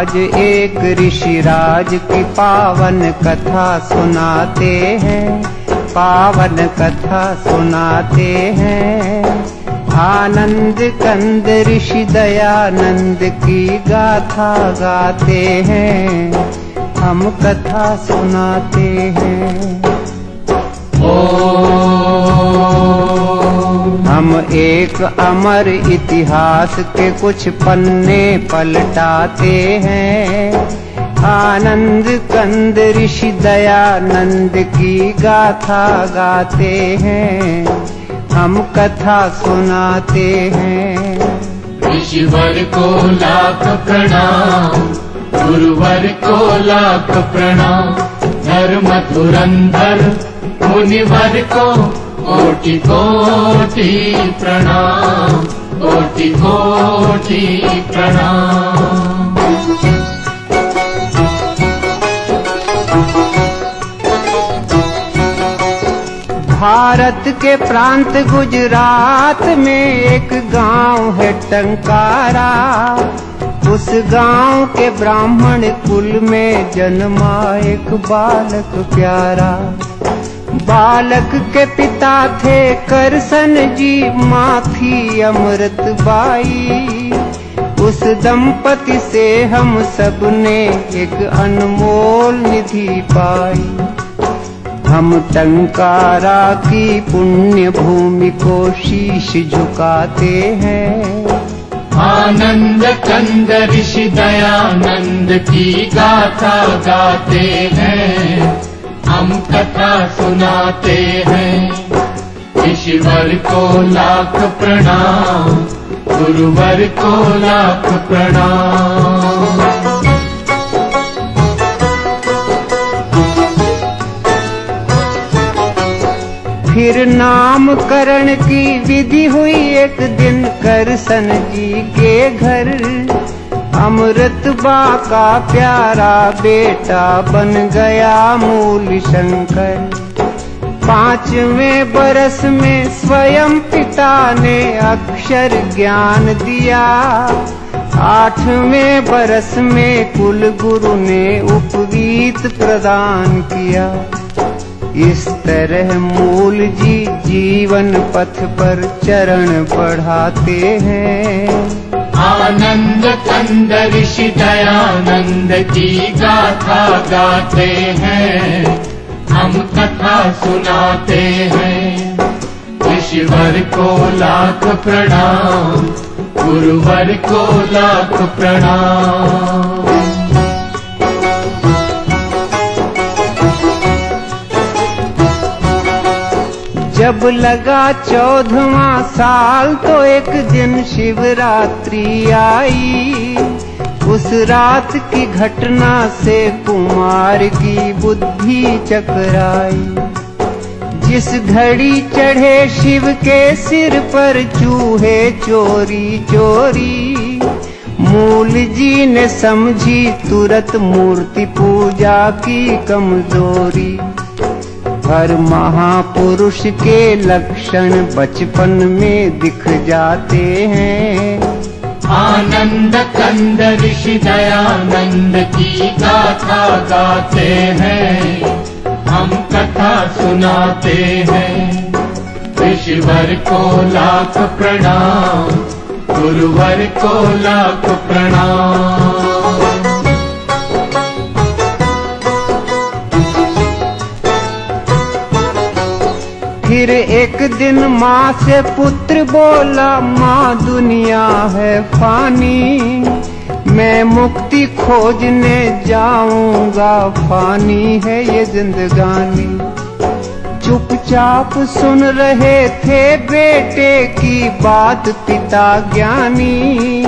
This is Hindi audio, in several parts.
आज एक ऋषिराज की पावन कथा सुनाते हैं, पावन कथा सुनाते हैं। आनंद कंद ऋषि दयानंद की गाथा गाते हैं, हम कथा सुनाते हैं। हम एक अमर इतिहास के कुछ पन्ने पलटाते हैं। आनंद कंद ऋषि दयानंद की गाथा गाते हैं, हम कथा सुनाते हैं। ऋषिवर को लाख प्रणाम, गुरुवर को लाख प्रणाम। धर्म धुरंधर मुनिवर को कोटि कोटि प्रणाम, कोटि कोटि प्रणाम। भारत के प्रांत गुजरात में एक गांव है टंकारा। उस गांव के ब्राह्मण कुल में जन्मा एक बालक प्यारा। बालक के पिता थे करसन जी, माँ थी अमृत बाई। उस दंपति से हम सब ने एक अनमोल निधि पाई। हम टंकारा की पुण्य भूमि को शीश झुकाते हैं। आनंद कंद ऋषि दयानंद की गाथा गाते हैं, हम कथा सुनाते हैं। ऋषिवर को लाख प्रणाम, गुरुवर को लाख प्रणाम। फिर नामकरण की विधि हुई एक दिन करसन जी के घर। अमृत बा का प्यारा बेटा बन गया मूल शंकर। 5वें बरस में स्वयं पिता ने अक्षर ज्ञान दिया। 8वें बरस में कुल गुरु ने उपवीत प्रदान किया। इस तरह मूल जी जीवन पथ पर चरण बढ़ाते हैं। आनंद कंद ऋषि दयानंद की गाथा गाते हैं, हम कथा सुनाते हैं। ऋषिवर को लाख प्रणाम, गुरुवर को लाख प्रणाम। जब लगा 14वां साल तो एक दिन शिवरात्रि आई। उस रात की घटना से कुमार की बुद्धि चकराई। जिस घड़ी चढ़े शिव के सिर पर चूहे चोरी चोरी। मूल जी ने समझी तुरंत मूर्ति पूजा की कमजोरी। हर महापुरुष के लक्षण बचपन में दिख जाते हैं। आनंद कंद ऋषि दयानंद की गाथा गाते हैं, हम कथा सुनाते हैं। ऋषिवर को लाख प्रणाम, गुरुवर को लाख प्रणाम। फिर एक दिन माँ से पुत्र बोला, माँ दुनिया है फानी। मैं मुक्ति खोजने जाऊंगा, फानी है ये जिंदगानी। चुपचाप सुन रहे थे बेटे की बात पिता ज्ञानी।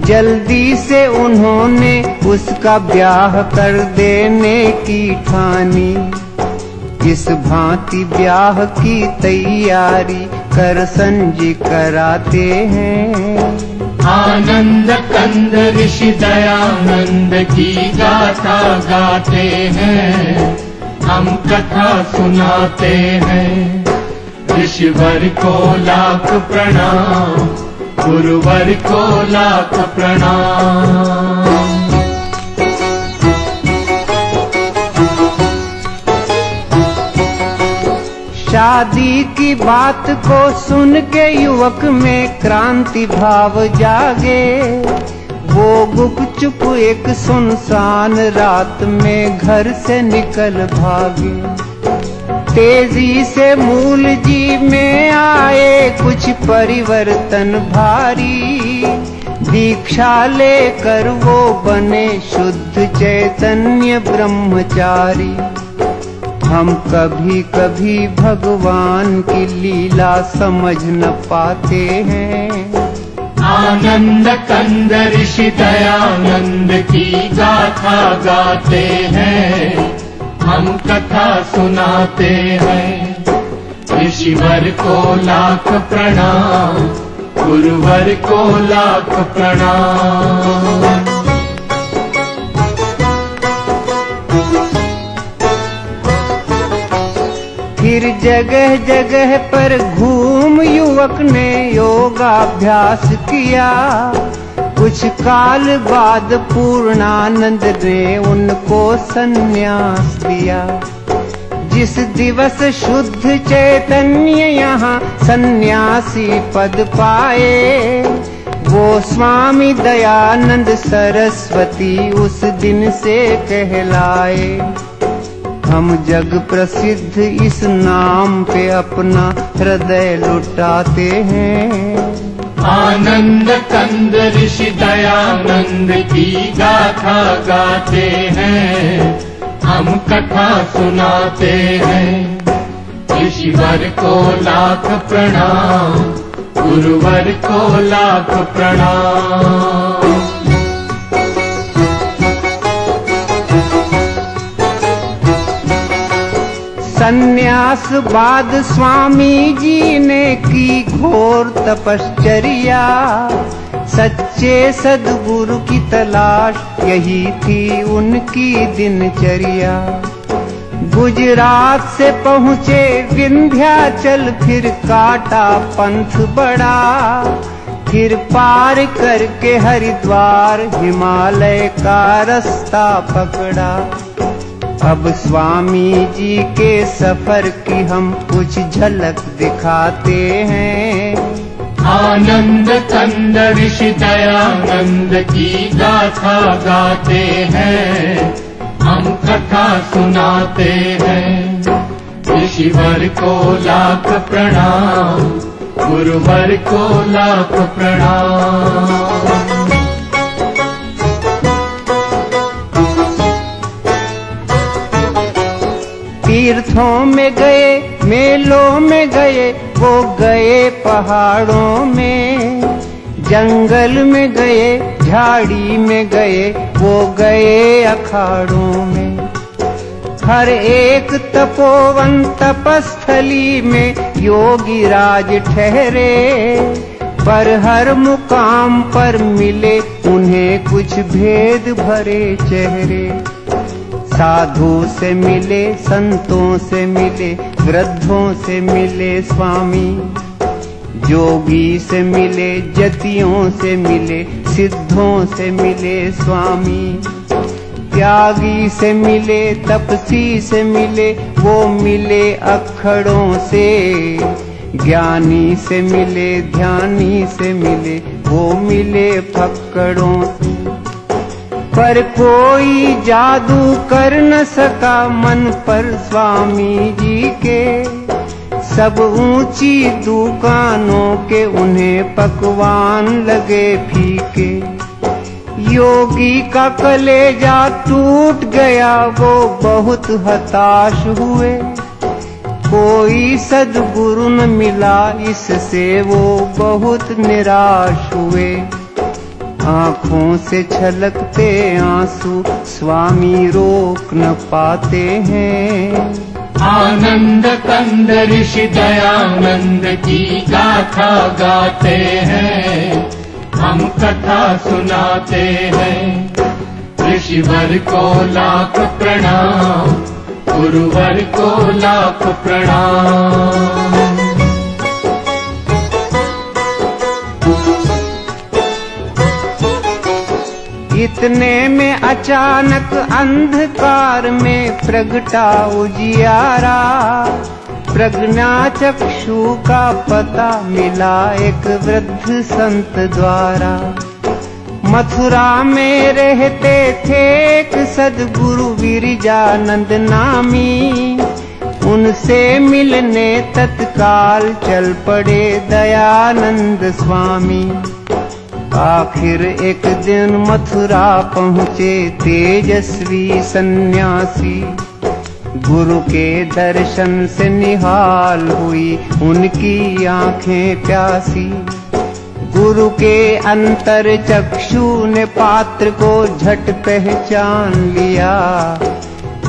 जल्दी से उन्होंने उसका ब्याह कर देने की ठानी। इस भांति ब्याह की तैयारी करसन जी कराते हैं। आनंद कंद ऋषि दयानंद की गाथा गाते हैं, हम कथा सुनाते हैं। ऋषिवर को लाख प्रणाम, गुरुवर को लाख प्रणाम। दादी की बात को सुन के युवक में क्रांति भाव जागे। वो गुपचुप एक सुनसान रात में घर से निकल भागे। तेजी से मूल जी में आए कुछ परिवर्तन भारी। दीक्षा लेकर वो बने शुद्ध चैतन्य ब्रह्मचारी। हम कभी कभी भगवान की लीला समझ न पाते हैं। आनंद कंद ऋषि दयानंद की गाथा गाते हैं, हम कथा सुनाते हैं। ऋषिवर को लाख प्रणाम, गुरुवर को लाख प्रणाम। फिर जगह जगह पर घूम युवक ने योगाभ्यास किया। कुछ काल बाद पूर्णानंद ने उनको सन्यास दिया। जिस दिवस शुद्ध चैतन्य यहाँ सन्यासी पद पाए, वो स्वामी दयानंद सरस्वती उस दिन से कहलाए। हम जग प्रसिद्ध इस नाम पे अपना हृदय लुटाते हैं। आनंद कंद ऋषि दयानंद की गाथा गाते हैं, हम कथा सुनाते हैं। ऋषिवर को लाख प्रणाम, गुरुवर को लाख प्रणाम। सन्यास बाद स्वामी जी ने की घोर तपश्चर्या। सच्चे सद्गुरु की तलाश यही थी उनकी दिनचर्या। गुजरात से पहुँचे विंध्याचल, फिर काटा पंथ बड़ा। फिर पार करके हरिद्वार हिमालय का रास्ता पकड़ा। अब स्वामी जी के सफर की हम कुछ झलक दिखाते हैं। आनंद कंद ऋषि दयानंद की गाथा गाते हैं, हम कथा सुनाते हैं। ऋषिवर को लाख प्रणाम, गुरुवर को लाख प्रणाम। तीर्थों में गए, मेलों में गए, वो गए पहाड़ों में। जंगल में गए, झाड़ी में गए, वो गए अखाड़ों में। हर एक तपोवन तपस्थली में योगी राज ठहरे। पर हर मुकाम पर मिले उन्हें कुछ भेद भरे चेहरे। साधु से मिले, संतों से मिले, वृद्धों से मिले स्वामी। जोगी से मिले, जतियों से मिले, सिद्धों से मिले स्वामी। त्यागी से मिले, तपसी से मिले, वो मिले अखड़ों से। ज्ञानी से मिले, ध्यानी से मिले, वो मिले फक्कड़ों से। पर कोई जादू कर न सका मन पर स्वामी जी के। सब ऊंची दुकानों के उन्हें पकवान लगे फीके। योगी का कलेजा टूट गया, वो बहुत हताश हुए। कोई सद्गुरु न मिला, इससे वो बहुत निराश हुए। आँखों से छलकते आंसू स्वामी रोक न पाते हैं। आनंद कंद ऋषि दयानंद की गाथा गाते हैं, हम कथा सुनाते हैं। ऋषिवर को लाख प्रणाम, गुरुवर को लाख प्रणाम। इतने में अचानक अंधकार में प्रगटा उजियारा। प्रज्ञा चक्षु का पता मिला एक वृद्ध संत द्वारा। मथुरा में रहते थे एक सद्गुरु विरजानंद नामी। उनसे मिलने तत्काल चल पड़े दयानंद स्वामी। आखिर एक दिन मथुरा पहुँचे तेजस्वी सन्यासी। गुरु के दर्शन से निहाल हुई उनकी आंखें प्यासी। गुरु के अंतर चक्षु ने पात्र को झट पहचान लिया।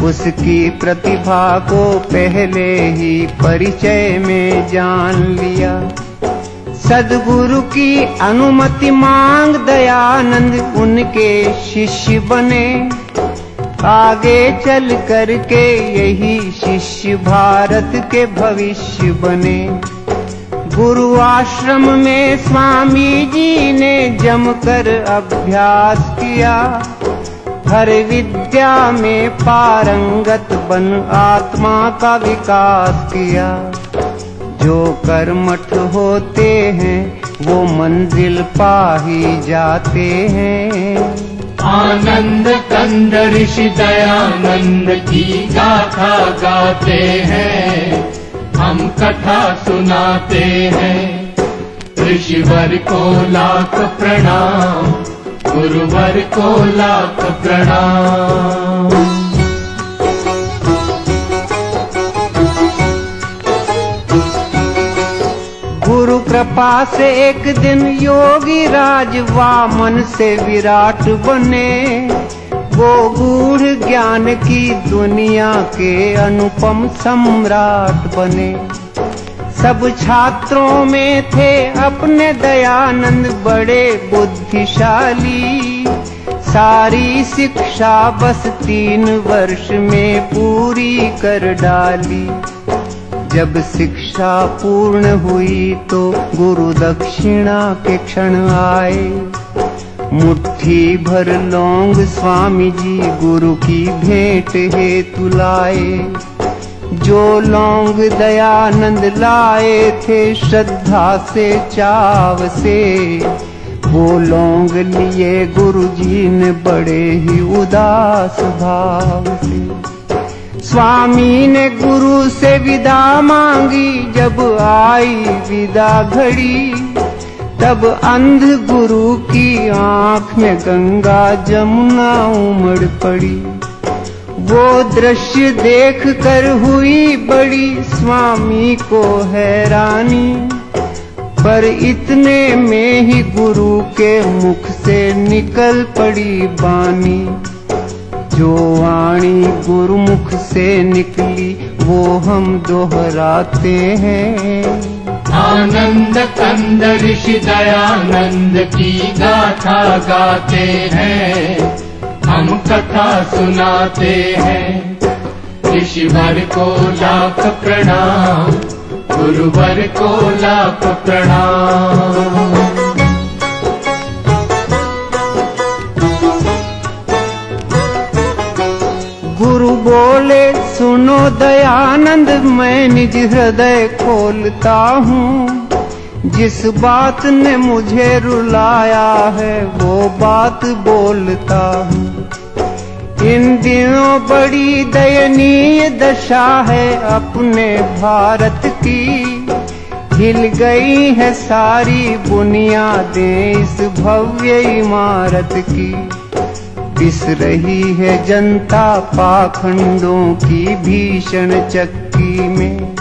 उसकी प्रतिभा को पहले ही परिचय में जान लिया। सद्गुरु की अनुमति मांग दयानंद उनके शिष्य बने। आगे चल करके यही शिष्य भारत के भविष्य बने। गुरु आश्रम में स्वामी जी ने जमकर अभ्यास किया। हर विद्या में पारंगत बन आत्मा का विकास किया। जो कर्मठ होते हैं वो मंजिल पा ही जाते हैं। आनंद कंद ऋषि दयानंद की गाथा गाते हैं, हम कथा सुनाते हैं। ऋषिवर को लाख प्रणाम, गुरुवर को लाख प्रणाम। गुरु कृपा से एक दिन योगी राज वामन से विराट बने। वो गूढ़ ज्ञान की दुनिया के अनुपम सम्राट बने। सब छात्रों में थे अपने दयानंद बड़े बुद्धिशाली। सारी शिक्षा बस 3 वर्ष में पूरी कर डाली। जब शिक्षा पूर्ण हुई तो गुरु दक्षिणा के क्षण आए। मुट्ठी भर लौंग स्वामी जी गुरु की भेंट हेतु लाए। जो लौंग दयानंद लाए थे श्रद्धा से चाव से, वो लौंग लिए गुरु जी ने बड़े ही उदास भाव से। स्वामी ने गुरु से विदा मांगी, जब आई विदा घड़ी तब अंध गुरु की आंख में गंगा जमुना उमड़ पड़ी। वो दृश्य देख कर हुई बड़ी स्वामी को हैरानी। पर इतने में ही गुरु के मुख से निकल पड़ी बानी। जो वाणी गुरुमुख से निकली वो हम दोहराते हैं। आनंद कंद ऋषि दयानंद की गाथा गाते हैं, हम कथा सुनाते हैं। ऋषिवर को लाख प्रणाम, गुरुवर को लाख प्रणाम। गुरु बोले सुनो दयानंद, मैं निज हृदय खोलता हूँ। जिस बात ने मुझे रुलाया है वो बात बोलता हूँ। इन दिनों बड़ी दयनीय दशा है अपने भारत की। हिल गई है सारी बुनियादें इस भव्य इमारत की। पिस रही है जनता पाखंडों की भीषण चक्की में।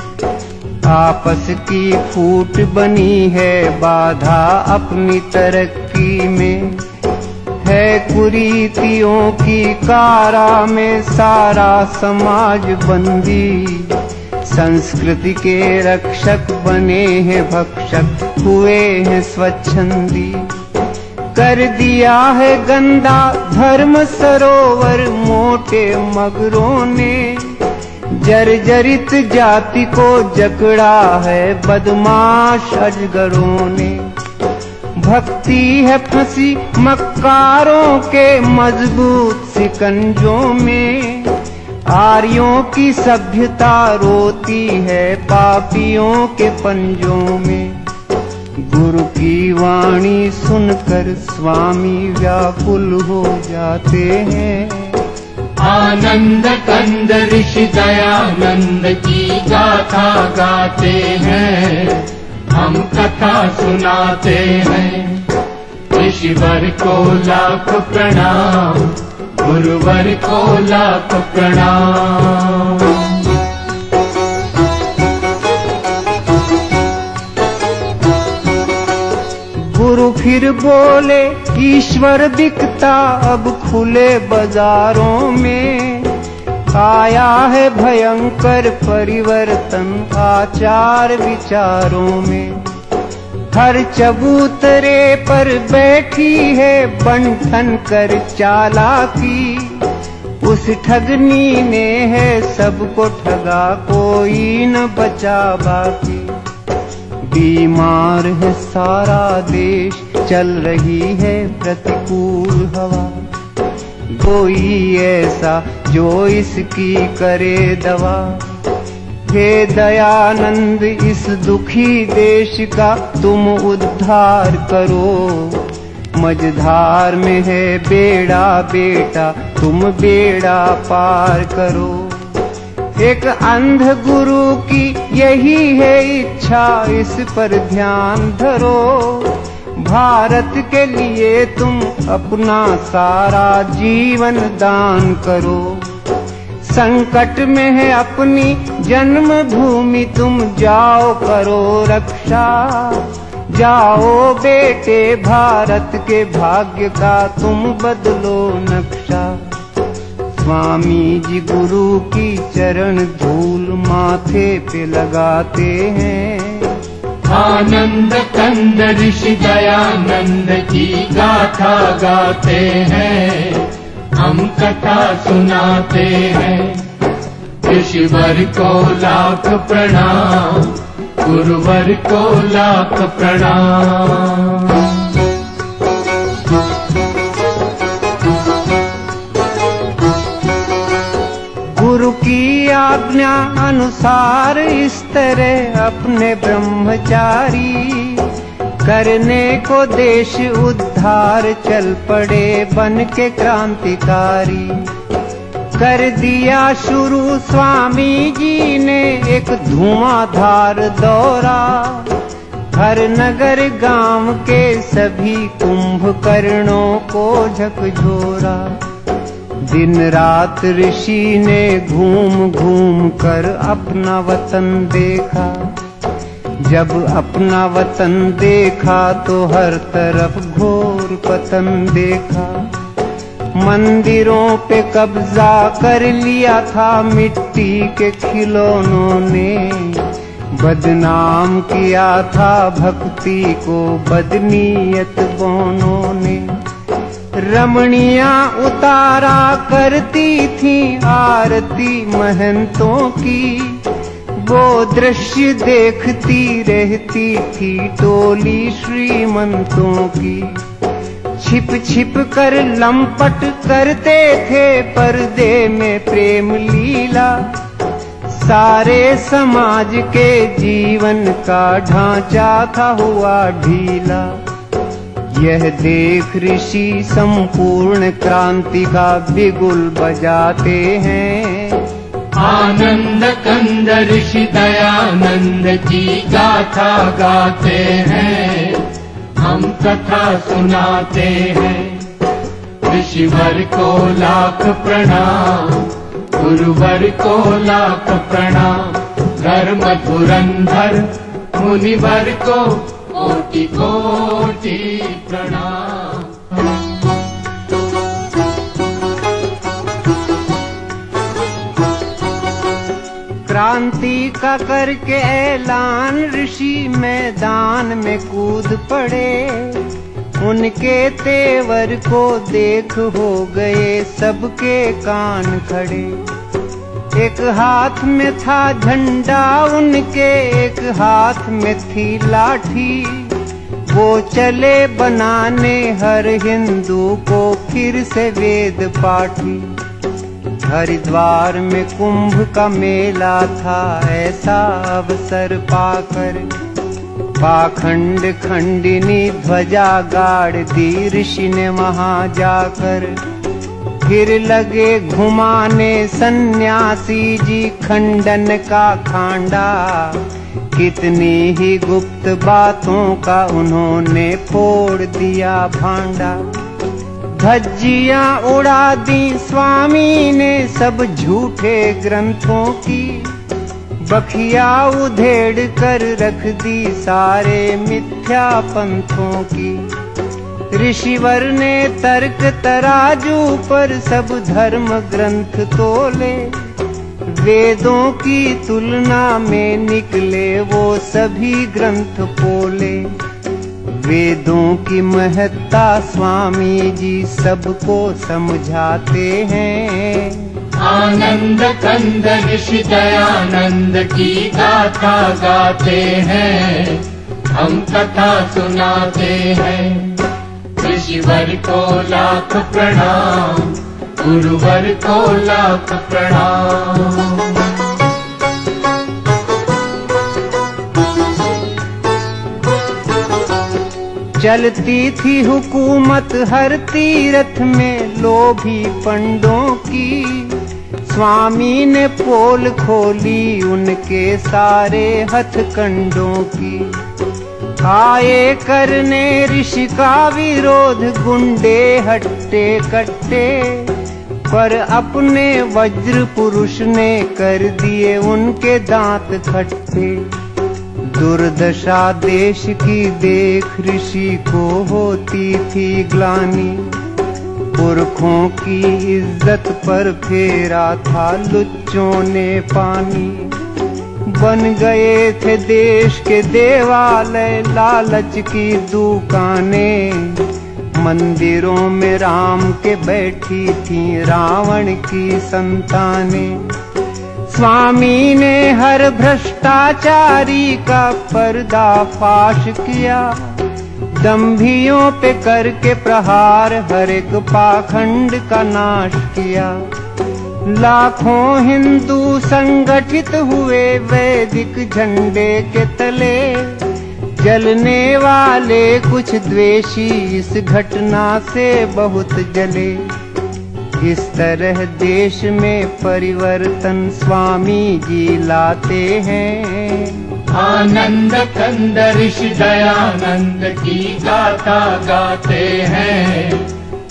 आपस की फूट बनी है बाधा अपनी तरक्की में। है कुरीतियों की कारा में सारा समाज बंदी। संस्कृति के रक्षक बने हैं भक्षक, हुए हैं स्वच्छंदी। कर दिया है गंदा धर्म सरोवर मोटे मगरों ने। जर्जरित जाति को जकड़ा है बदमाश अजगरों ने। भक्ति है फंसी मक्कारों के मजबूत सिकंजों में। आर्यों की सभ्यता रोती है पापियों के पंजों में। गुरु की वाणी सुनकर स्वामी व्याकुल हो जाते हैं। आनंद कंद ऋषि दयानंद की गाथा गाते हैं, हम कथा सुनाते हैं। ऋषिवर को लाख प्रणाम, गुरुवर को लाख प्रणाम। गुरु फिर बोले, ईश्वर बिकता अब खुले बाजारों में। आया है भयंकर परिवर्तन आचार विचारों में। हर चबूतरे पर बैठी है बंठन कर चालाकी। उस ठगनी ने है सबको ठगा, कोई न बचा बाकी। बीमार है सारा देश, चल रही है प्रतिकूल हवा। कोई ऐसा जो इसकी करे दवा। हे दयानंद इस दुखी देश का तुम उद्धार करो। मझधार में है बेड़ा बेटा, तुम बेड़ा पार करो। एक अंध गुरु की यही है इच्छा, इस पर ध्यान धरो। भारत के लिए तुम अपना सारा जीवन दान करो। संकट में है अपनी जन्मभूमि, तुम जाओ करो रक्षा। जाओ बेटे भारत के भाग्य का तुम बदलो नक्शा। स्वामी जी गुरु की चरण धूल माथे पे लगाते हैं। आनंद कंद ऋषि दयानंद की गाथा गाते हैं, हम कथा सुनाते हैं। ऋषिवर को लाख प्रणाम, गुरुवर को लाख प्रणाम। गुरु की आज्ञा अनुसार इस तरह अपने ब्रह्मचारी करने को देश उद्धार चल पड़े बन के क्रांतिकारी। कर दिया शुरू स्वामी जी ने एक धुआंधार दौरा। हर नगर गांव के सभी कुंभकर्णों को झकझोरा। दिन रात ऋषि ने घूम घूम कर अपना वतन देखा। जब अपना वतन देखा तो हर तरफ घोर पतन देखा। मंदिरों पे कब्जा कर लिया था मिट्टी के खिलौनों ने। बदनाम किया था भक्ति को बदनीयत बोनों ने। रमणियां उतारा करती थी आरती महंतों की। वो दृश्य देखती रहती थी टोली श्रीमंतों की। छिप छिप कर लंपट करते थे पर्दे में प्रेम लीला। सारे समाज के जीवन का ढांचा था हुआ ढीला। यह देख ऋषि संपूर्ण क्रांति का बिगुल बजाते हैं। आनंद कंद ऋषि दयानंद की गाथा गाते हैं, हम कथा सुनाते हैं। ऋषिवर को लाख प्रणाम, गुरुवर को लाख प्रणाम। धर्म धुरंधर मुनिवर को कोटि कोटि प्रणाम। क्रांति का करके ऐलान ऋषि मैदान में कूद पड़े। उनके तेवर को देख हो गए सबके कान खड़े। एक हाथ में था झंडा उनके, एक हाथ में थी लाठी। वो चले बनाने हर हिंदू को फिर से वेद पाठी। हरिद्वार में कुंभ का मेला था, ऐसा अवसर पाकर पाखंड खंडिनी ध्वजा गाड़ दी ऋषि ने वहां जाकर। फिर लगे घुमाने सन्यासी जी खंडन का खांडा, कितनी ही गुप्त बातों का उन्होंने फोड़ दिया भांडा। धज्जियां उड़ा दी स्वामी ने सब झूठे ग्रंथों की, बखिया उधेड़ कर रख दी सारे मिथ्या पंथों की। ऋषिवर ने तर्क तराजू पर सब धर्म ग्रंथ तोले, वेदों की तुलना में निकले वो सभी ग्रंथ पोले। वेदों की महत्ता स्वामी जी सबको समझाते हैं। आनंद कंद ऋषि दयानंद की गाथा गाते हैं, हम कथा सुनाते हैं। ऋषिवर को लाख प्रणाम, गुरुवर को लाख प्रणाम। चलती थी हुकूमत हर तीर्थ में लोभी पंडों की, स्वामी ने पोल खोली उनके सारे हथकंडों की। आए करने ऋषि का विरोध गुंडे हट्टे कट्टे, पर अपने वज्र पुरुष ने कर दिए उनके दांत खट्टे। दुर्दशा देश की देख ऋषि को होती थी ग्लानि, पुरखों की इज्जत पर फेरा था लुच्चों ने पानी। बन गए थे देश के देवालय लालच की दुकानें, मंदिरों में राम के बैठी थी रावण की संतानें। स्वामी ने हर भ्रष्टाचारी का पर्दाफाश किया, दंभियों पे करके प्रहार हर एक पाखंड का नाश किया। लाखों हिंदू संगठित हुए वैदिक झंडे के तले, जलने वाले कुछ द्वेषी इस घटना से बहुत जले। इस तरह देश में परिवर्तन स्वामी जी लाते हैं। आनंद कंद ऋषि दयानंद की गाथा गाते हैं,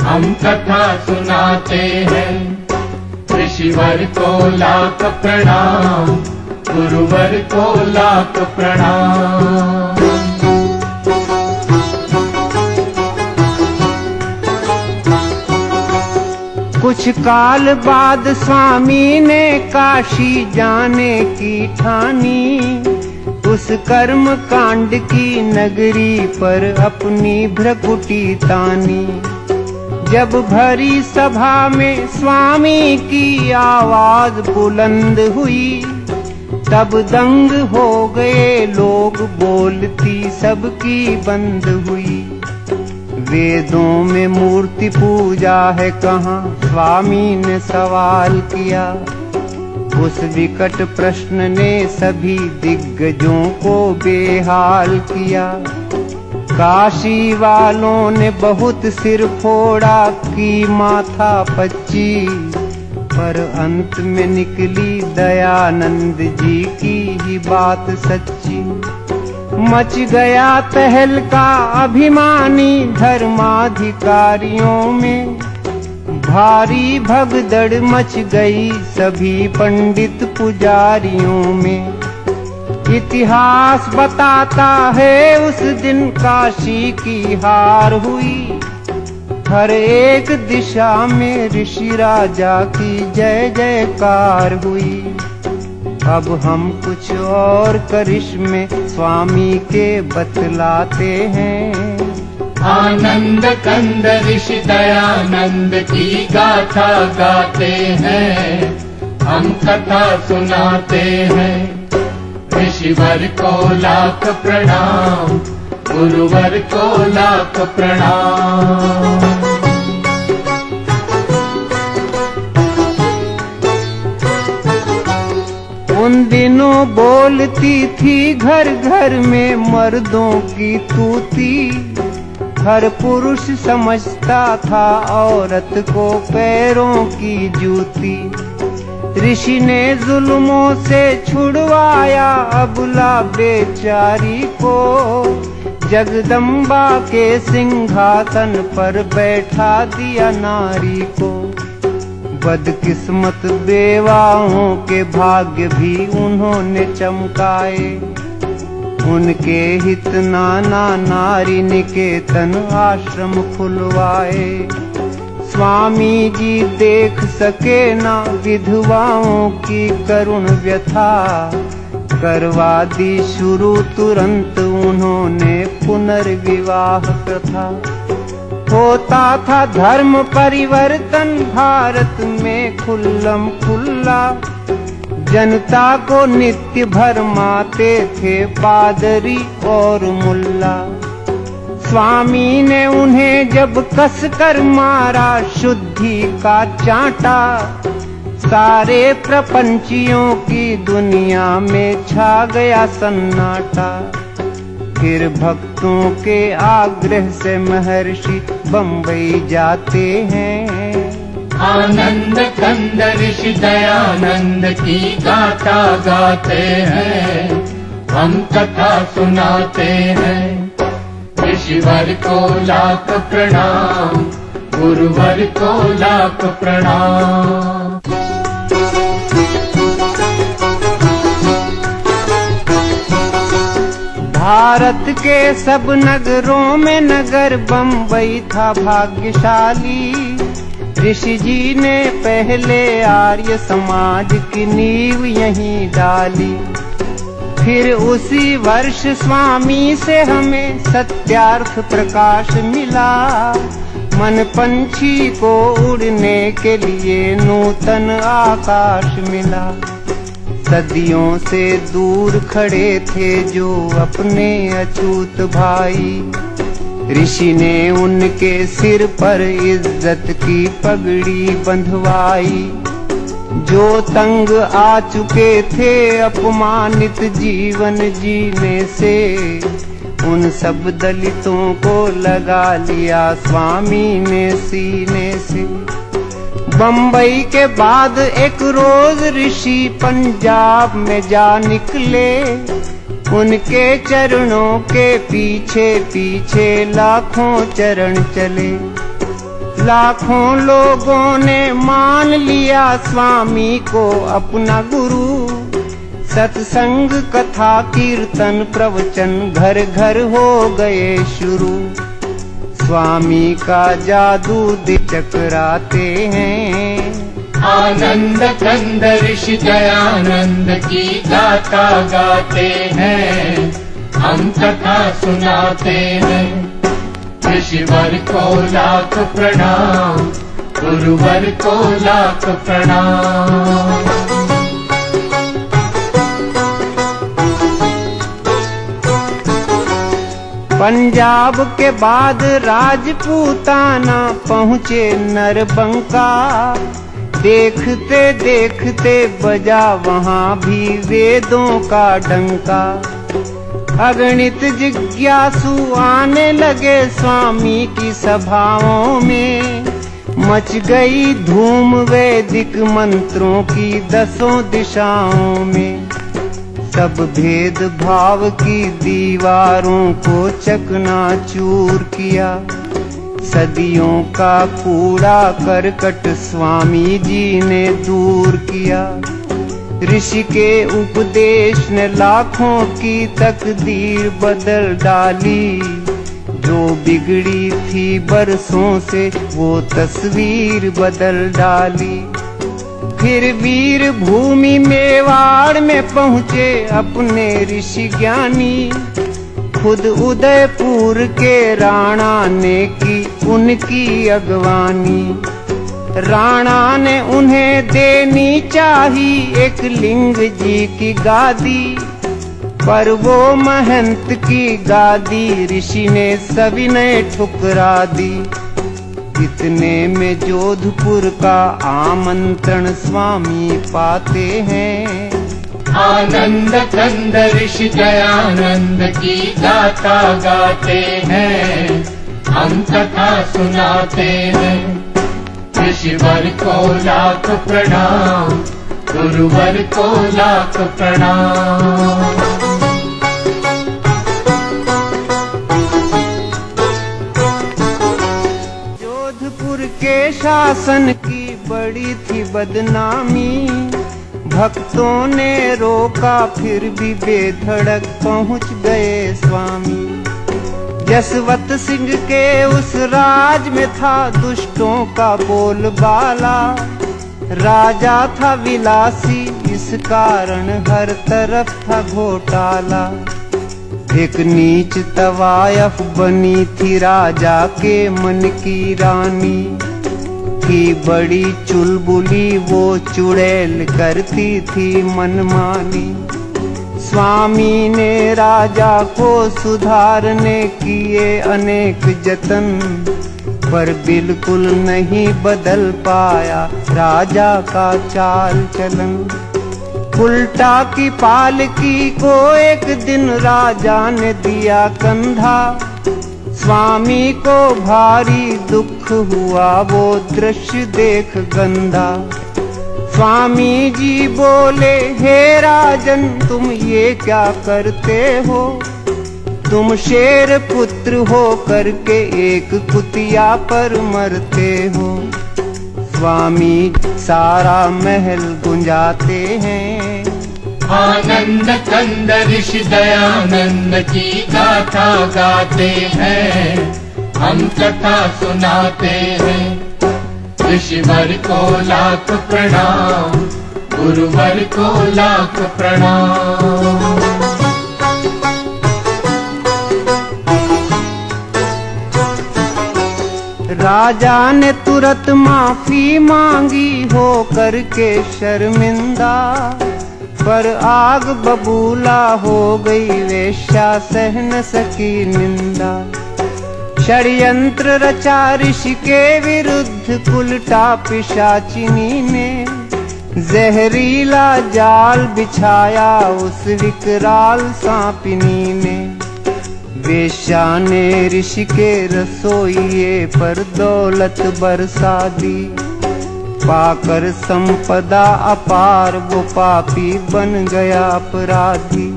हम कथा सुनाते हैं। ऋषिवर को लाख प्रणाम, गुरुवर को लाख प्रणाम। कुछ काल बाद स्वामी ने काशी जाने की ठानी, उस कर्म कांड की नगरी पर अपनी भ्रकुटी तानी। जब भरी सभा में स्वामी की आवाज बुलंद हुई, तब दंग हो गए लोग, बोलती सबकी बंद हुई। वेदों में मूर्ति पूजा है कहाँ, स्वामी ने सवाल किया। उस विकट प्रश्न ने सभी दिग्गजों को बेहाल किया। काशी वालों ने बहुत सिर फोड़ा की माथा पच्ची, पर अंत में निकली दयानंद जी की ही बात सच्ची। मच गया तहलका अभिमानी धर्माधिकारियों में, भारी भगदड़ मच गई सभी पंडित पुजारियों में। इतिहास बताता है उस दिन काशी की हार हुई, हर एक दिशा में ऋषि राजा की जय जयकार हुई। अब हम कुछ और करिश्मे स्वामी के बतलाते हैं। आनंद कंद ऋषि दयानंद की गाथा गाते हैं, हम कथा सुनाते हैं। ऋषिवर को लाख प्रणाम, गुरुवर को लाख प्रणाम। उन दिनों बोलती थी घर घर में मर्दों की तूती। हर पुरुष समझता था औरत को पैरों की जूती। ऋषि ने जुल्मों से छुड़वाया अबला बेचारी को, जगदम्बा के सिंहासन पर बैठा दिया नारी को। बदकिस्मत बेवाओं के भाग्य भी उन्होंने चमकाए, उनके हित नाना नारी निकेतन आश्रम खुलवाए। स्वामी जी देख सके ना विधवाओं की करुण व्यथा, करवा दी शुरू तुरंत उन्होंने पुनर्विवाह प्रथा। होता था धर्म परिवर्तन भारत में खुल्लम खुल्ला, जनता को नित्य भरमाते थे पादरी और मुल्ला। स्वामी ने उन्हें जब कस कर मारा शुद्धि का चांटा, सारे प्रपंचियों की दुनिया में छा गया सन्नाटा। फिर भक्तों के आग्रह से महर्षि बम्बई जाते हैं। आनंद कंद ऋषि दयानंद की गाथा गाते हैं, हम कथा सुनाते हैं। ऋषिवर को लाख प्रणाम, गुरुवर को लाख प्रणाम। भारत के सब नगरों में नगर बम्बई था भाग्यशाली। ऋषि जी ने पहले आर्य समाज की नींव यहीं डाली। फिर उसी वर्ष स्वामी से हमें सत्यार्थ प्रकाश मिला। मन पंछी को उड़ने के लिए नूतन आकाश मिला। सदियों से दूर खड़े थे जो अपने अछूत भाई, ऋषि ने उनके सिर पर इज्जत की पगड़ी बंधवाई। जो तंग आ चुके थे अपमानित जीवन जीने से, उन सब दलितों को लगा लिया स्वामी ने सीने से। बम्बई के बाद एक रोज ऋषि पंजाब में जा निकले। उनके चरणों के पीछे पीछे लाखों चरण चले। लाखों लोगों ने मान लिया स्वामी को अपना गुरु। सत्संग कथा कीर्तन प्रवचन घर घर हो गए शुरू। स्वामी का जादू चकराते हैं। आनंद कंद ऋषि दयानंद की गाथा गाते हैं, हम कथा सुनाते हैं। ऋषिवर को लाख प्रणाम, गुरुवर को लाख प्रणाम। पंजाब के बाद राजपूताना पहुँचे नरबंका। देखते देखते बजा वहाँ भी वेदों का डंका। अगणित जिज्ञासु आने लगे स्वामी की सभाओं में। मच गई धूम वैदिक मंत्रों की 10 दिशाओं में। सब भेद भाव की दीवारों को चकनाचूर किया। सदियों का कूड़ा करकट स्वामी जी ने दूर किया। ऋषि के उपदेश ने लाखों की तकदीर बदल डाली। जो बिगड़ी थी बरसों से वो तस्वीर बदल डाली। फिर वीर भूमि मेवाड़ में पहुँचे अपने ऋषि ज्ञानी। खुद उदयपुर के राणा ने की उनकी अगवानी। राणा ने उन्हें देनी चाही एक लिंग जी की गादी। पर वो महंत की गादी ऋषि ने सविनय ठुकरा दी। इतने में जोधपुर का आमंत्रण स्वामी पाते हैं। आनंद कंद ऋषि दयानंद की गाथा गाते हैं, हम कथा सुनाते हैं। ऋषिवर को लाख प्रणाम, गुरुवर को लाख प्रणाम। जोधपुर के शासन की बड़ी थी बदनामी, भक्तों ने रोका फिर भी बेधड़क पहुंच गए स्वामी। जसवंत सिंह के उस राज में था दुष्टों का बोलबाला, राजा था विलासी इस कारण हर तरफ था घोटाला। एक नीच तवायफ बनी थी राजा के मन की रानी, थी बड़ी चुलबुली वो चुड़ैल करती थी मनमानी। स्वामी ने राजा को सुधारने किए अनेक जतन, पर बिल्कुल नहीं बदल पाया राजा का चाल चलन। उल्टा की पालकी को एक दिन राजा ने दिया कंधा, स्वामी को भारी दुख हुआ वो दृश्य देख गंदा। स्वामी जी बोले, हे राजन तुम ये क्या करते हो, तुम शेर पुत्र हो करके एक कुतिया पर मरते हो। स्वामी सारा महल गुंजाते हैं, आनंद कंद ऋषि दयानंद की गाथा गाते हैं, हम कथा सुनाते हैं। ऋषिवर को लाख प्रणाम, गुरुवर को लाख प्रणाम। राजा ने तुरंत माफी मांगी हो करके शर्मिंदा, पर आग बबूला हो गई वेश्या सह न सकी निंदा। षड्यंत्र रचा ऋषि के विरुद्ध कुलटा पिशाचिनी ने, जहरीला जाल बिछाया उस विकराल सांपिनी ने। वेश्या ने ऋषि के रसोइये पर दौलत बरसा दी, पाकर संपदा अपार वो पापी बन गया अपराधी।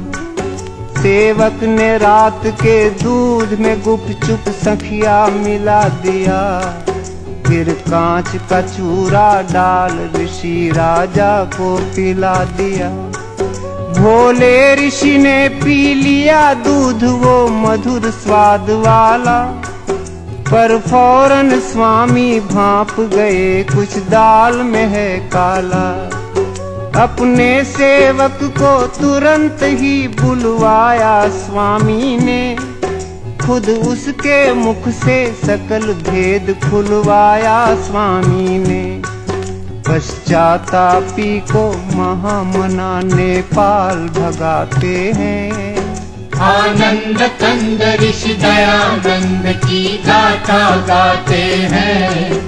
सेवक ने रात के दूध में गुपचुप सखिया मिला दिया, फिर कांच का चूरा डाल ऋषि राजा को पिला दिया। भोले ऋषि ने पी लिया दूध वो मधुर स्वाद वाला, पर फौरन स्वामी भांप गए कुछ दाल में है काला। अपने सेवक को तुरंत ही बुलवाया स्वामी ने, खुद उसके मुख से सकल भेद खुलवाया स्वामी ने। पश्चातापी को महामना नेपाल भगाते हैं, आनंद कंद ऋषि दयानंद की गाथा गाते हैं,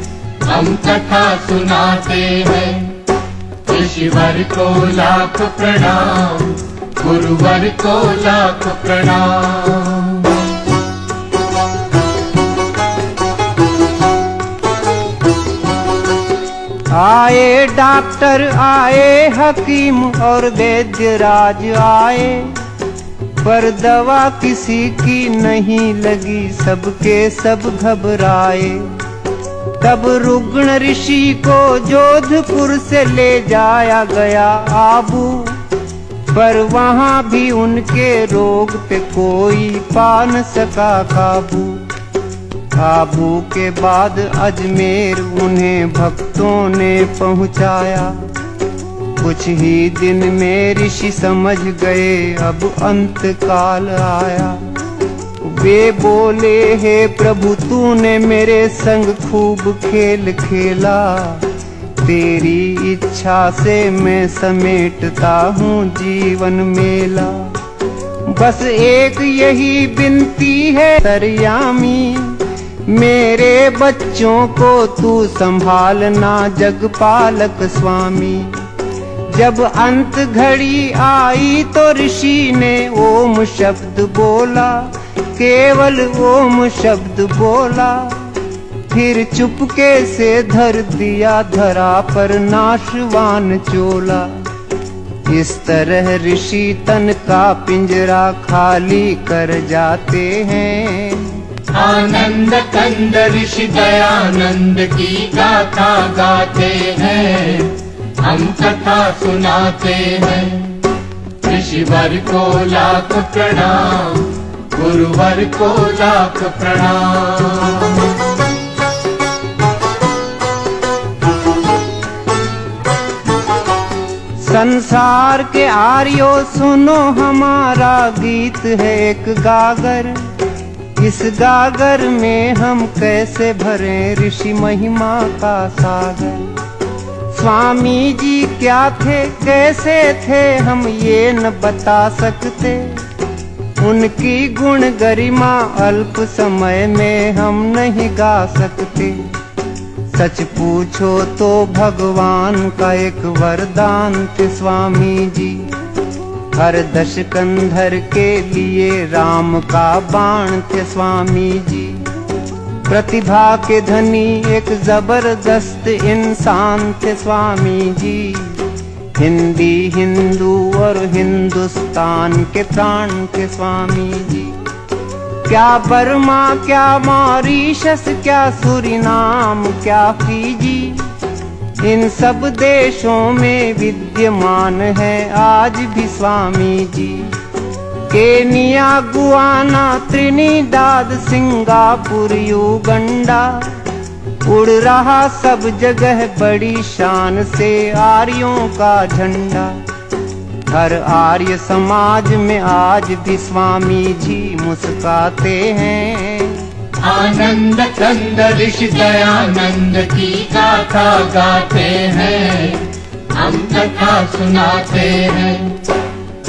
हम कथा सुनाते हैं। ऋषिवर को लाख प्रणाम, गुरुवर को लाख प्रणाम। आए डॉक्टर आए हकीम और वैद्य राज आए, पर दवा किसी की नहीं लगी, सबके सब घबराए। तब रुग्ण ऋषि को जोधपुर से ले जाया गया आबू, पर वहाँ भी उनके रोग पे कोई पा न सका काबू। आबू के बाद अजमेर उन्हें भक्तों ने पहुँचाया, कुछ ही दिन में ऋषि समझ गए अब अंत काल आया। वे बोले, हे प्रभु तूने मेरे संग खूब खेल खेला, तेरी इच्छा से मैं समेटता हूँ जीवन मेला। बस एक यही विनती है सरयामी, मेरे बच्चों को तू संभालना जगपालक स्वामी। जब अंत घड़ी आई तो ऋषि ने ओम शब्द बोला, केवल ओम शब्द बोला। फिर चुपके से धर दिया धरा पर नाशवान चोला। इस तरह ऋषि तन का पिंजरा खाली कर जाते हैं। आनंद कंद ऋषि दयानंद की गाथा गाते हैं, हम कथा सुनाते हैं। ऋषिवर को लाख प्रणाम, गुरुवर को लाख प्रणाम। संसार के आर्यो सुनो, हमारा गीत है एक गागर। इस गागर में हम कैसे भरें ऋषि महिमा का सागर। स्वामी जी क्या थे कैसे थे हम ये न बता सकते, उनकी गुण गरिमा अल्प समय में हम नहीं गा सकते। सच पूछो तो भगवान का एक वरदान थे स्वामी जी, हर दशकंधर के लिए राम का बाण थे स्वामी जी। प्रतिभा के धनी एक जबरदस्त इंसान थे स्वामी जी। हिंदी हिंदू और हिंदुस्तान के प्राण थे स्वामी जी। क्या बर्मा क्या मॉरीशस क्या सूरीनाम क्या फीजी, इन सब देशों में विद्यमान है आज भी Swami ji. Kenya Guyana Trinidad Singapore Uganda, उड़ रहा सब जगह बड़ी शान से आर्यों का झंडा। हर आर्य समाज में आज भी स्वामी जी मुस्काते हैं। आनंद कंद ऋषि दयानंद की गाथा गाते हैं, हम कथा सुनाते हैं।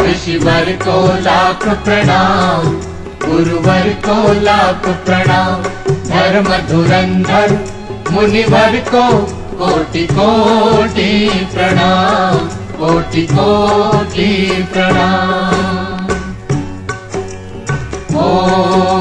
ऋषिवर को लाख प्रणाम, गुरुवर को लाख प्रणाम। धर्म धुरंधर मुनिवर को कोटि कोटि प्रणाम, कोटि कोटि प्रणाम। ओम